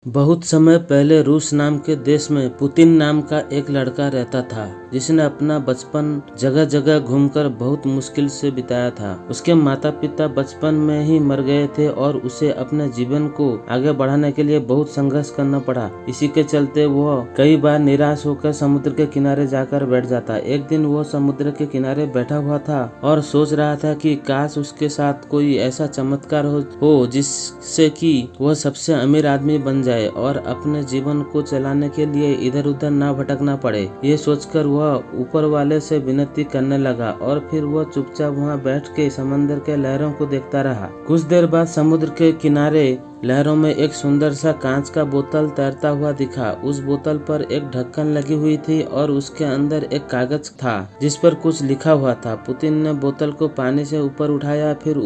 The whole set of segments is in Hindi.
बहुत समय पहले रूस नाम के देश में पुतिन नाम का एक लड़का रहता था जिसने अपना बचपन जगह जगह घूमकर बहुत मुश्किल से बिताया था। उसके माता पिता बचपन में ही मर गए थे और उसे अपने जीवन को आगे बढ़ाने के लिए बहुत संघर्ष करना पड़ा। इसी के चलते वह कई बार निराश होकर समुद्र के किनारे जाकर बैठ जाता। एक दिन वह समुद्र के किनारे बैठा हुआ था और सोच रहा था कि काश उसके साथ कोई ऐसा चमत्कार हो जिससे कि वह सबसे अमीर आदमी बन जाए और अपने जीवन को चलाने के लिए इधर उधर ना भटकना पड़े। ये सोचकर वह ऊपर वाले से विनती करने लगा और फिर वह चुपचाप वहां बैठ के समंदर के लहरों को देखता रहा। कुछ देर बाद समुद्र के किनारे लहरों में एक सुंदर सा कांच का बोतल तैरता हुआ दिखा। उस बोतल पर एक ढक्कन लगी हुई थी और उसके अंदर एक कागज था जिस पर कुछ लिखा हुआ था। पुतिन ने बोतल को पानी से ऊपर उठाया, फिर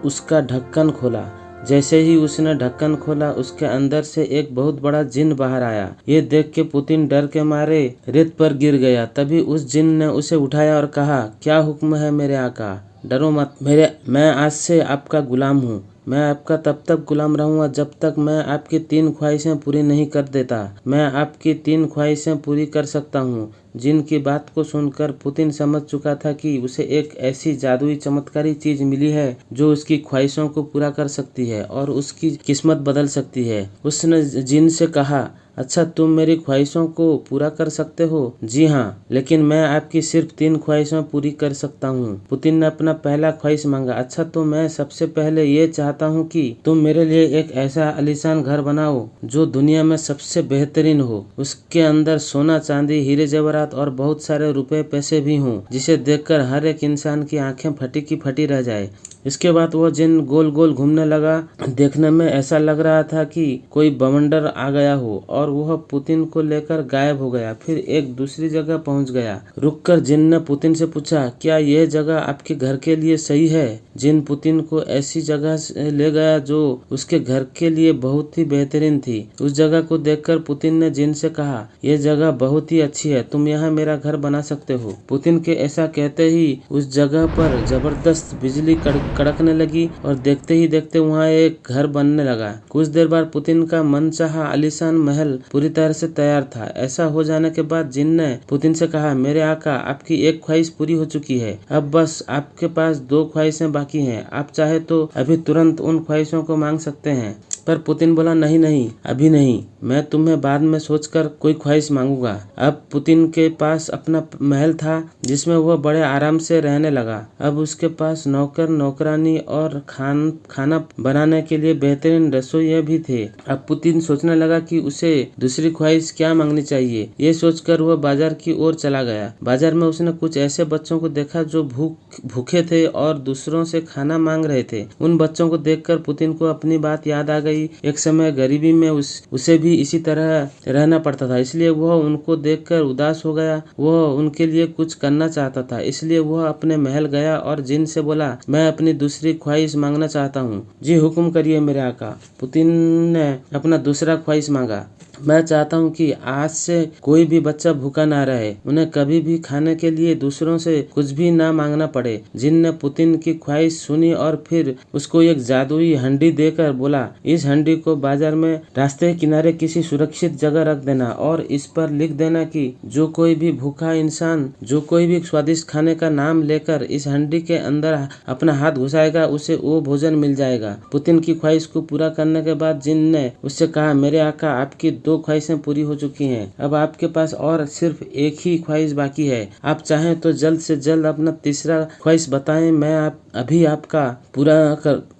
उसका ढक्कन खोला। जैसे ही उसने ढक्कन खोला, उसके अंदर से एक बहुत बड़ा जिन बाहर आया। ये देख के पुतिन डर के मारे रेत पर गिर गया। तभी उस जिन ने उसे उठाया और कहा, क्या हुक्म है मेरे आका? डरो मत, मैं आज से आपका गुलाम हूँ। मैं आपका तब तक गुलाम रहूंगा जब तक मैं आपकी 3 ख्वाहिशें पूरी नहीं कर देता। मैं आपकी 3 ख्वाहिशें पूरी कर सकता हूँ। जिन की बात को सुनकर पुतिन समझ चुका था कि उसे एक ऐसी जादुई चमत्कारी चीज मिली है जो उसकी ख्वाहिशों को पूरा कर सकती है और उसकी किस्मत बदल सकती है। उसने जिन से कहा, अच्छा, तुम मेरी ख्वाहिशों को पूरा कर सकते हो? जी हाँ, लेकिन मैं आपकी सिर्फ 3 ख्वाहिशें पूरी कर सकता हूँ। पुतिन ने अपना पहला ख्वाहिश मांगा। अच्छा, तो मैं सबसे पहले ये चाहता हूँ कि तुम मेरे लिए एक ऐसा आलीशान घर बनाओ जो दुनिया में सबसे बेहतरीन हो। उसके अंदर सोना चांदी हीरे जवाहरात और बहुत सारे रुपए पैसे भी हों, जिसे देखकर हर एक इंसान की आंखें फटी की फटी रह जाए। इसके बाद वह जिन गोल गोल घूमने लगा। देखने में ऐसा लग रहा था कि कोई बवंडर आ गया हो और वह पुतिन को लेकर गायब हो गया। फिर एक दूसरी जगह पहुंच गया। रुककर जिन ने पुतिन से पूछा, क्या यह जगह आपके घर के लिए सही है? जिन पुतिन को ऐसी जगह ले गया जो उसके घर के लिए बहुत ही बेहतरीन थी। उस जगह को देखकर पुतिन ने जिन से कहा, यह जगह बहुत ही अच्छी है, तुम यहाँ मेरा घर बना सकते हो। पुतिन के ऐसा कहते ही उस जगह पर जबरदस्त बिजली कड़कने लगी और देखते ही देखते वहाँ एक घर बनने लगा। कुछ देर बाद पुतिन का मनचाहा आलीशान महल पूरी तरह से तैयार था। ऐसा हो जाने के बाद जिन ने पुतिन से कहा, मेरे आका, आपकी एक ख्वाहिश पूरी हो चुकी है। अब बस आपके पास 2 ख्वाहिशें बाकी हैं। आप चाहे तो अभी तुरंत उन ख्वाहिशों को मांग सकते हैं। पर पुतिन बोला, नहीं नहीं, अभी नहीं, मैं तुम्हें बाद में सोचकर कोई ख्वाहिश मांगूंगा। अब पुतिन के पास अपना महल था जिसमें वह बड़े आराम से रहने लगा। अब उसके पास नौकर नौकरानी और खाना बनाने के लिए बेहतरीन रसोइये भी थे। अब पुतिन सोचने लगा कि उसे दूसरी ख्वाहिश क्या मांगनी चाहिए। ये सोचकर वह बाजार की ओर चला गया। बाजार में उसने कुछ ऐसे बच्चों को देखा जो भूखे थे और दूसरों से खाना मांग रहे थे। उन बच्चों को देखकर पुतिन को अपनी बात याद आ गई। एक समय गरीबी में उसे भी इसी तरह रहना पड़ता था, इसलिए वह उनको देखकर उदास हो गया। वह उनके लिए कुछ करना चाहता था, इसलिए वह अपने महल गया और जिन से बोला, मैं अपनी दूसरी ख्वाहिश मांगना चाहता हूँ। जी हुक्म करिए मेरे आका। पुतिन ने अपना दूसरा ख्वाहिश मांगा। मैं चाहता हूँ कि आज से कोई भी बच्चा भूखा ना रहे, उन्हें कभी भी खाने के लिए दूसरों से कुछ भी ना मांगना पड़े। जिन ने पुतिन की ख्वाहिश सुनी और फिर उसको एक जादुई हंडी देकर बोला, इस हंडी को बाजार में रास्ते के किनारे किसी सुरक्षित जगह रख देना और इस पर लिख देना कि जो कोई भी भूखा इंसान जो कोई भी स्वादिष्ट खाने का नाम लेकर इस हंडी के अंदर अपना हाथ घुसाएगा, उसे वो भोजन मिल जाएगा। पुतिन की ख्वाहिश को पूरा करने के बाद जिन ने उससे कहा, मेरे आका, आपकी 2 ख्वाहिशें पूरी हो चुकी हैं। अब आपके पास और सिर्फ एक ही ख्वाहिश बाकी है। आप चाहें तो जल्द से जल्द अपना तीसरा ख्वाहिश बताएं, मैं अभी आपका पूरा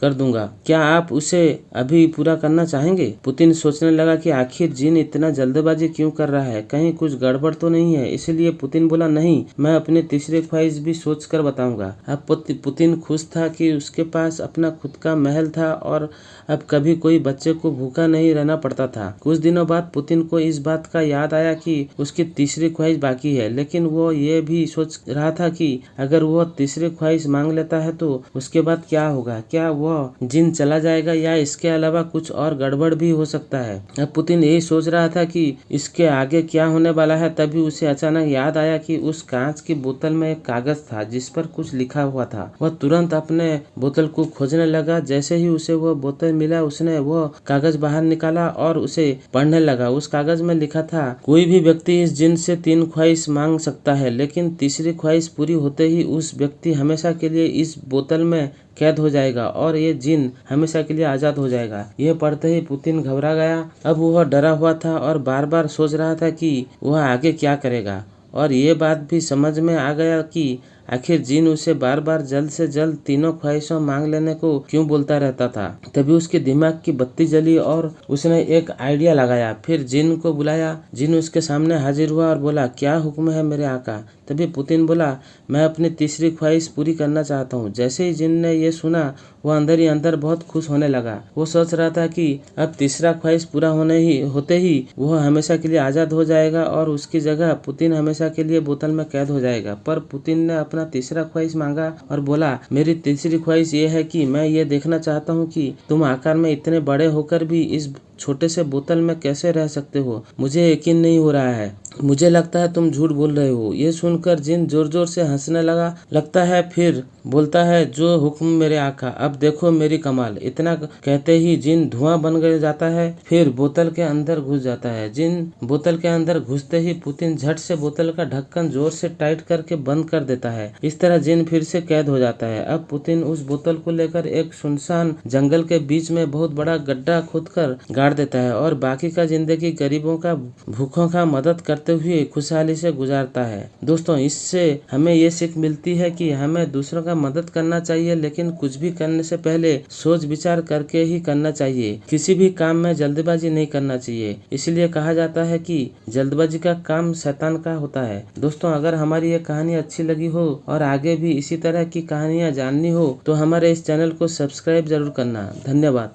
कर दूंगा। क्या आप उसे अभी पूरा करना चाहेंगे? पुतिन सोचने लगा कि आखिर जिन इतना जल्दबाजी क्यों कर रहा है, कहीं कुछ गड़बड़ तो नहीं है। इसलिए पुतिन बोला, नहीं, मैं अपनी तीसरी ख्वाहिश भी सोच कर बताऊंगा। अब पुतिन खुश था कि उसके पास अपना खुद का महल था और अब कभी कोई बच्चे को भूखा नहीं रहना पड़ता था। कुछ दिनों बाद पुतिन को इस बात का याद आया कि उसकी तीसरी ख्वाहिश बाकी है, लेकिन वो ये भी सोच रहा था कि अगर वो तीसरी ख्वाहिश मांग लेता है तो उसके बाद क्या होगा? क्या वह जिन चला जाएगा या इसके अलावा कुछ और गड़बड़ भी हो सकता है? अब पुतिन यही सोच रहा था कि इसके आगे क्या होने वाला है, तभी उसे अचानक याद आया कि उस कांच की बोतल में एक कागज था जिस पर कुछ लिखा हुआ था। वह तुरंत अपने बोतल को खोजने लगा। जैसे ही उसे वह बोतल मिला, उसने वह कागज बाहर निकाला और उसे पढ़ने लगा। उस कागज में लिखा था, कोई भी व्यक्ति इस जिन से 3 ख्वाहिश मांग सकता है, लेकिन तीसरी ख्वाहिश पूरी होते ही उस व्यक्ति हमेशा के लिए इस बोतल में कैद हो जाएगा और ये जिन हमेशा के लिए आजाद हो जाएगा। यह पढ़ते ही पुतिन घबरा गया। अब वह डरा हुआ था और बार बार सोच रहा था कि वह आगे क्या करेगा। और ये बात भी समझ में आ गया कि आखिर जिन उसे बार बार जल्द से जल्द तीनों ख्वाहिशों मांग लेने को क्यों बोलता रहता था। तभी उसके दिमाग की बत्ती जली और उसने एक आइडिया लगाया। फिर जिन को बुलाया। जिन उसके सामने हाजिर हुआ और बोला, क्या हुक्म है मेरे आका। तभी पुतिन बोला, मैं अपनी तीसरी ख्वाहिश पूरी करना चाहता हूँ। जैसे ही जिन ने यह सुना, वह अंदर ही अंदर बहुत खुश होने लगा। वो सोच रहा था कि अब तीसरा ख्वाहिश पूरा होते ही वह हमेशा के लिए आजाद हो जाएगा और उसकी जगह पुतिन हमेशा के लिए बोतल में कैद हो जाएगा। पर पुतिन ने अपना तीसरा ख्वाहिश मांगा और बोला, मेरी तीसरी ख्वाहिश ये है कि मैं ये देखना चाहता हूँ कि तुम आकार में इतने बड़े होकर भी इस छोटे से बोतल में कैसे रह सकते हो। मुझे यकीन नहीं हो रहा है। मुझे लगता है तुम झूठ बोल रहे हो। ये सुनकर जिन जोर जोर से हंसने लगता है। फिर बोलता है, जो हुक्म मेरे आका, अब देखो मेरी कमाल। इतना कहते ही जिन धुआं बन गए जाता है, फिर बोतल के अंदर घुस जाता है। जिन बोतल के अंदर घुसते ही पुतिन झट से बोतल का ढक्कन जोर से टाइट करके बंद कर देता है। इस तरह जिन फिर से कैद हो जाता है। अब पुतिन उस बोतल को लेकर एक सुनसान जंगल के बीच में बहुत बड़ा गड्ढा खोदकर गाड़ देता है और बाकी का जिंदगी गरीबों का, भूखों का मदद करते हुए खुशहाली से गुजारता है। दोस्तों, इससे हमें ये सीख मिलती है कि हमें दूसरों का मदद करना चाहिए, लेकिन कुछ भी करने से पहले सोच विचार करके ही करना चाहिए। किसी भी काम में जल्दबाजी नहीं करना चाहिए। इसलिए कहा जाता है कि जल्दबाजी का काम शैतान का होता है। दोस्तों, अगर हमारी ये कहानी अच्छी लगी हो और आगे भी इसी तरह की कहानियाँ जाननी हो तो हमारे इस चैनल को सब्सक्राइब जरूर करना। धन्यवाद।